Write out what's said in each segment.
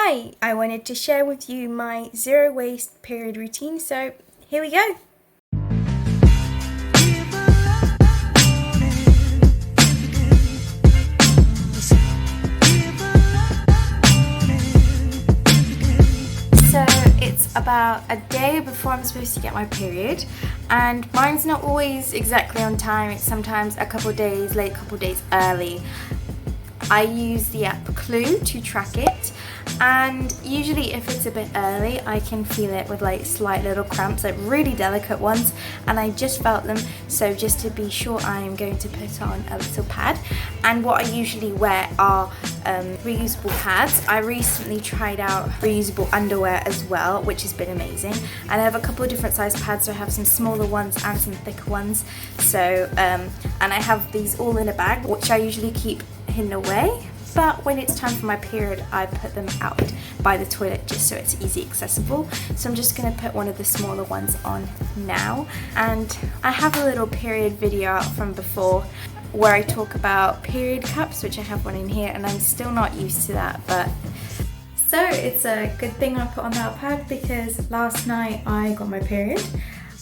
Hi, I wanted to share with you my zero waste period routine, so here we go. So it's about a day before I'm supposed to get my period, and mine's not always exactly on time. It's sometimes a couple days late, a couple days early. I use the app Clue to track it, and usually if it's a bit early I can feel it with like slight little cramps, like really delicate ones, and I just felt them, so just to be sure I'm going to put on a little pad. And what I usually wear are reusable pads. I recently tried out reusable underwear as well, which has been amazing, and I have a couple of different size pads, so I have some smaller ones and some thicker ones, so and I have these all in a bag which I usually keep hidden away, but when it's time for my period I put them out by the toilet just so it's easy accessible. So I'm just going to put one of the smaller ones on now, and I have a little period video out from before where I talk about period cups, which I have one in here, and I'm still not used to that, but so it's a good thing I put on that pad because last night I got my period.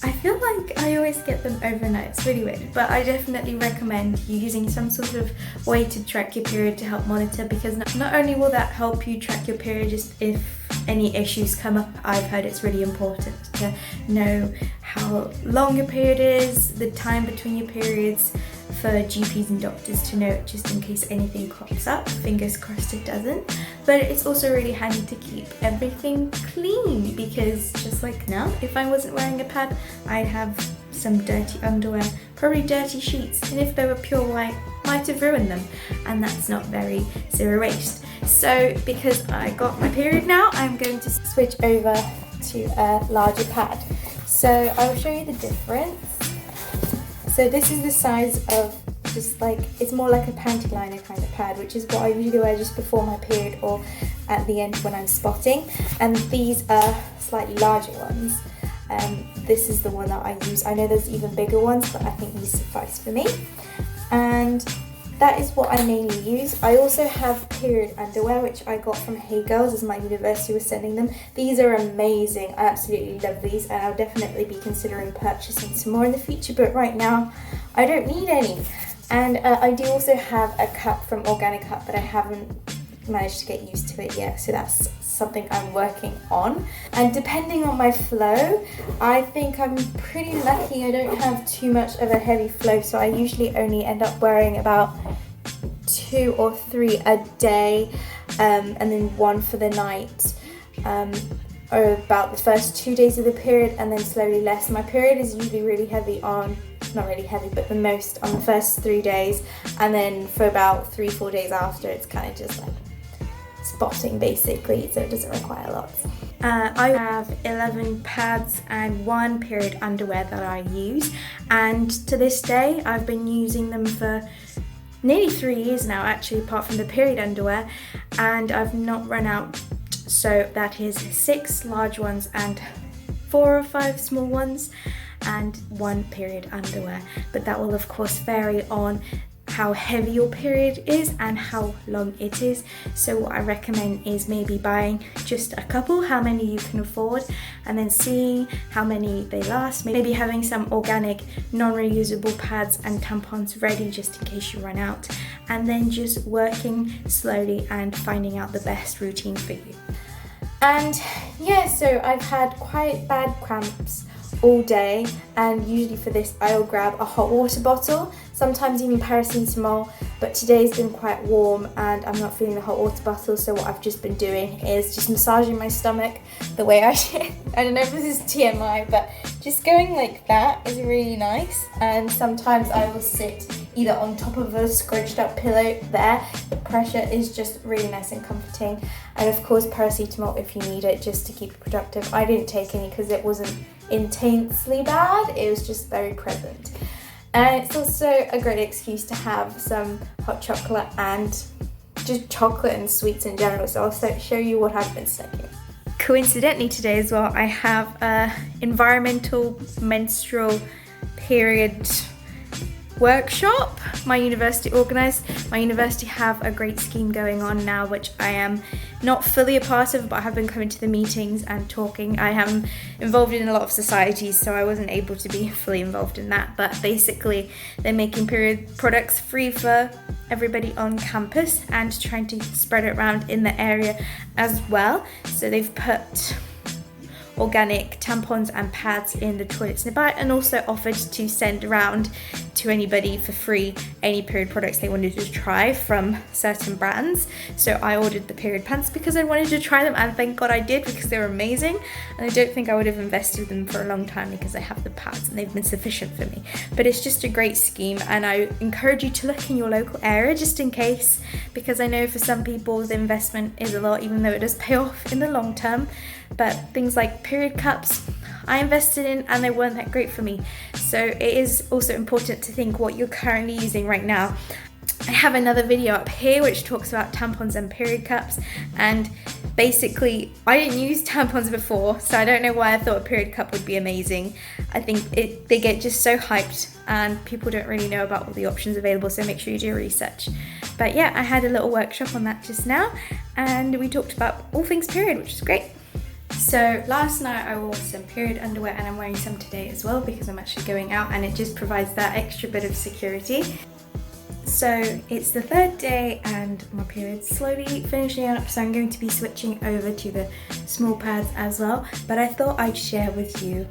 I feel like I always get them overnight, it's really weird, but I definitely recommend you using some sort of way to track your period to help monitor, because not only will that help you track your period just if any issues come up, I've heard it's really important to know how long your period is, the time between your periods, for GPs and doctors to know just in case anything crops up. Fingers crossed it doesn't. But it's also really handy to keep everything clean, because just like now, if I wasn't wearing a pad, I'd have some dirty underwear, probably dirty sheets, and if they were pure white, might have ruined them, and that's not very zero waste. So because I got my period now, I'm going to switch over to a larger pad. So I'll show you the difference. So this is the size of just like, it's more like a panty liner kind of pad, which is what I usually wear just before my period or at the end when I'm spotting. And these are slightly larger ones. This is the one that I use. I know there's even bigger ones, but I think these suffice for me. And that is what I mainly use. I also have period underwear, which I got from Hey Girls as my university was sending them. These are amazing. I absolutely love these, and I'll definitely be considering purchasing some more in the future, but right now I don't need any. And I do also have a cup from Organic Cup, but I haven't managed to get used to it yet, so that's something I'm working on. And depending on my flow, I think I'm pretty lucky. I don't have too much of a heavy flow, so I usually only end up wearing about 2 or 3 a day, and then 1 for the night, or about the first 2 days of the period, and then slowly less. My period is usually really heavy on, not really heavy, but the most on the first 3 days, and then for about 3-4 days after, it's kind of just like spotting basically, so it doesn't require lots. I have 11 pads and 1 period underwear that I use, and to this day I've been using them for nearly 3 years now actually, apart from the period underwear, and I've not run out. So that is 6 large ones and 4 or 5 small ones and 1 period underwear, but that will of course vary on how heavy your period is and how long it is. So what I recommend is maybe buying just a couple, how many you can afford, and then seeing how many they last. Maybe having some organic non-reusable pads and tampons ready just in case you run out, and then just working slowly and finding out the best routine for you. And yeah, so I've had quite bad cramps all day, and usually for this I'll grab a hot water bottle, sometimes even paracetamol, but today's been quite warm and I'm not feeling the hot water bottle, so what I've just been doing is just massaging my stomach the way I should. I don't know if this is TMI, but just going like that is really nice. And sometimes I will sit either on top of a scrunched up pillow there. The pressure is just really nice and comforting. And of course paracetamol if you need it, just to keep you productive. I didn't take any because it wasn't intensely bad, it was just very present. And it's also a great excuse to have some hot chocolate and just chocolate and sweets in general. So I'll show you what I've been snacking. Coincidentally today as well, I have a environmental menstrual period workshop my university organised. My university have a great scheme going on now, which I am not fully a part of, but I have been coming to the meetings and talking. I am involved in a lot of societies, so I wasn't able to be fully involved in that, but basically they're making period products free for everybody on campus and trying to spread it around in the area as well. So they've put organic tampons and pads in the toilets nearby, and also offered to send around to anybody for free any period products they wanted to try from certain brands. So I ordered the period pants because I wanted to try them, and thank God I did, because they were amazing, and I don't think I would have invested in them for a long time because I have the pads and they've been sufficient for me. But it's just a great scheme, and I encourage you to look in your local area just in case, because I know for some people the investment is a lot, even though it does pay off in the long term. But things like period cups I invested in and they weren't that great for me. So it is also important to think what you're currently using right now. I have another video up here which talks about tampons and period cups, and basically I didn't use tampons before, so I don't know why I thought a period cup would be amazing. I think they get just so hyped and people don't really know about all the options available, so make sure you do your research. But yeah, I had a little workshop on that just now, and we talked about all things period, which is great. So last night I wore some period underwear, and I'm wearing some today as well because I'm actually going out, and it just provides that extra bit of security. So it's the third day and my period's slowly finishing up, so I'm going to be switching over to the small pads as well. But I thought I'd share with you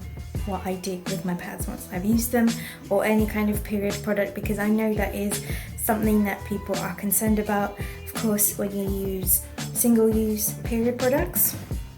what I did with my pads once I've used them, or any kind of period product, because I know that is something that people are concerned about. Of course, when you use single-use period products,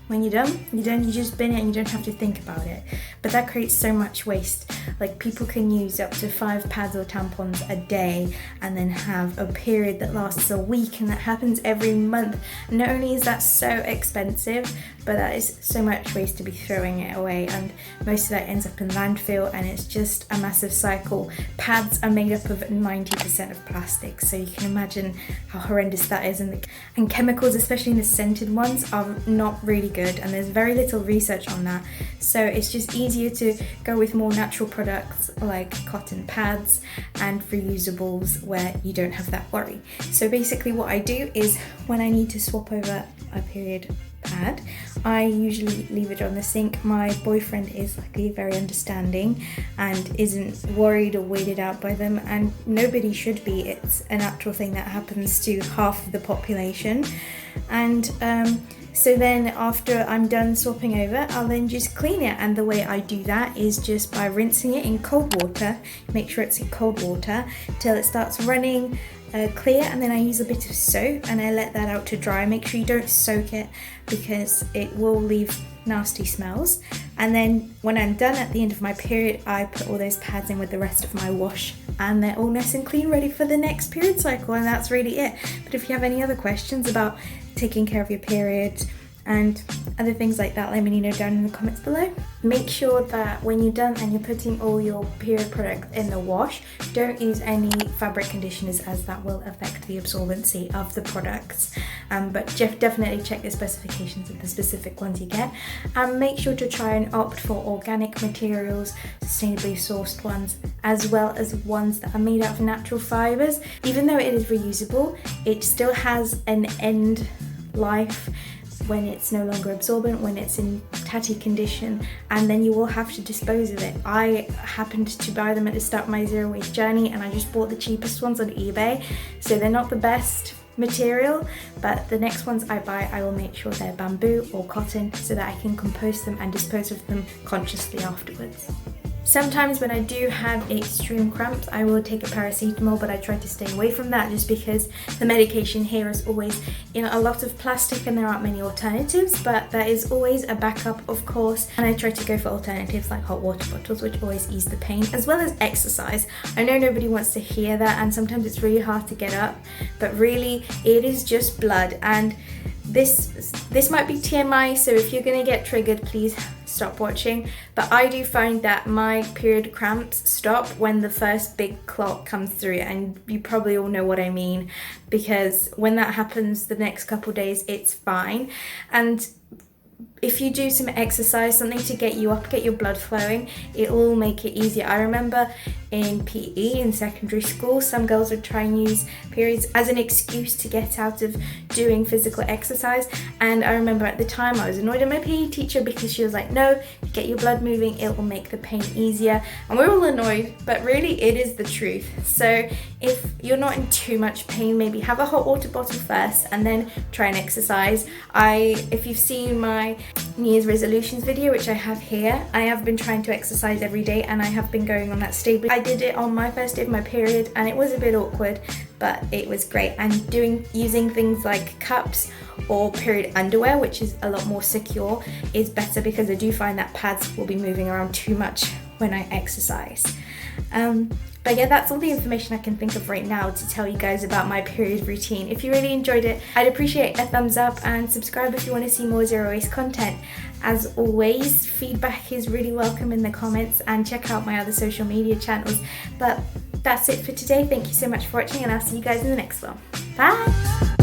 when you're done, you just bin it and you don't have to think about it. But that creates so much waste. Like, people can use up to 5 pads or tampons a day and then have a period that lasts a week, and that happens every month. And not only is that so expensive, but that is so much waste to be throwing it away, and most of that ends up in landfill, and it's just a massive cycle. Pads are made up of 90% of plastic, so you can imagine how horrendous that is, and chemicals, especially in the scented ones, are not really good, and there's very little research on that. So it's just easier to go with more natural products like cotton pads and reusables, where you don't have that worry. So basically what I do is, when I need to swap over a period pad, I usually leave it on the sink. My boyfriend is luckily very understanding and isn't worried or weirded out by them, and nobody should be. It's a natural thing that happens to half of the population. And so then after I'm done swapping over, I'll then just clean it, and the way I do that is just by rinsing it in cold water. Make sure it's in cold water till it starts running clear, and then I use a bit of soap and I let that out to dry. Make sure you don't soak it because it will leave nasty smells. And then when I'm done at the end of my period, I put all those pads in with the rest of my wash, and they're all nice and clean, ready for the next period cycle, and that's really it. But if you have any other questions about taking care of your period and other things like that, let me know down in the comments below. Make sure that when you're done and you're putting all your period product in the wash, don't use any fabric conditioners, as that will affect the absorbency of the products. But definitely check the specifications of the specific ones you get, and make sure to try and opt for organic materials, sustainably sourced ones, as well as ones that are made out of natural fibres. Even though it is reusable, it still has an end life when it's no longer absorbent, when it's in tatty condition, and then you will have to dispose of it. I happened to buy them at the start of my zero waste journey, and I just bought the cheapest ones on eBay, so they're not the best material, but the next ones I buy, I will make sure they're bamboo or cotton so that I can compost them and dispose of them consciously afterwards. Sometimes when I do have extreme cramps, I will take a paracetamol, but I try to stay away from that just because the medication here is always in a lot of plastic and there aren't many alternatives, but there is always a backup, of course, and I try to go for alternatives like hot water bottles, which always ease the pain, as well as exercise. I know nobody wants to hear that, and sometimes it's really hard to get up, but really it is just blood. And this might be TMI, so if you're gonna get triggered, please stop watching. But I do find that my period cramps stop when the first big clot comes through, and you probably all know what I mean, because when that happens the next couple days, it's fine. And if you do some exercise, something to get you up, get your blood flowing, it will make it easier. I remember in PE in secondary school, some girls would try and use periods as an excuse to get out of doing physical exercise, and I remember at the time I was annoyed at my PE teacher because she was like, no, get your blood moving, it will make the pain easier, and we're all annoyed, but really it is the truth. So if you're not in too much pain, maybe have a hot water bottle first and then try and exercise. If you've seen my New Year's resolutions video, which I have here, I have been trying to exercise every day and I have been going on that stable. I did it on my first day of my period and it was a bit awkward, but it was great. And using things like cups or period underwear, which is a lot more secure, is better because I do find that pads will be moving around too much when I exercise. But yeah, that's all the information I can think of right now to tell you guys about my period routine. If you really enjoyed it, I'd appreciate a thumbs up and subscribe if you want to see more zero waste content. As always, feedback is really welcome in the comments, and check out my other social media channels. But that's it for today. Thank you so much for watching, and I'll see you guys in the next one. Bye!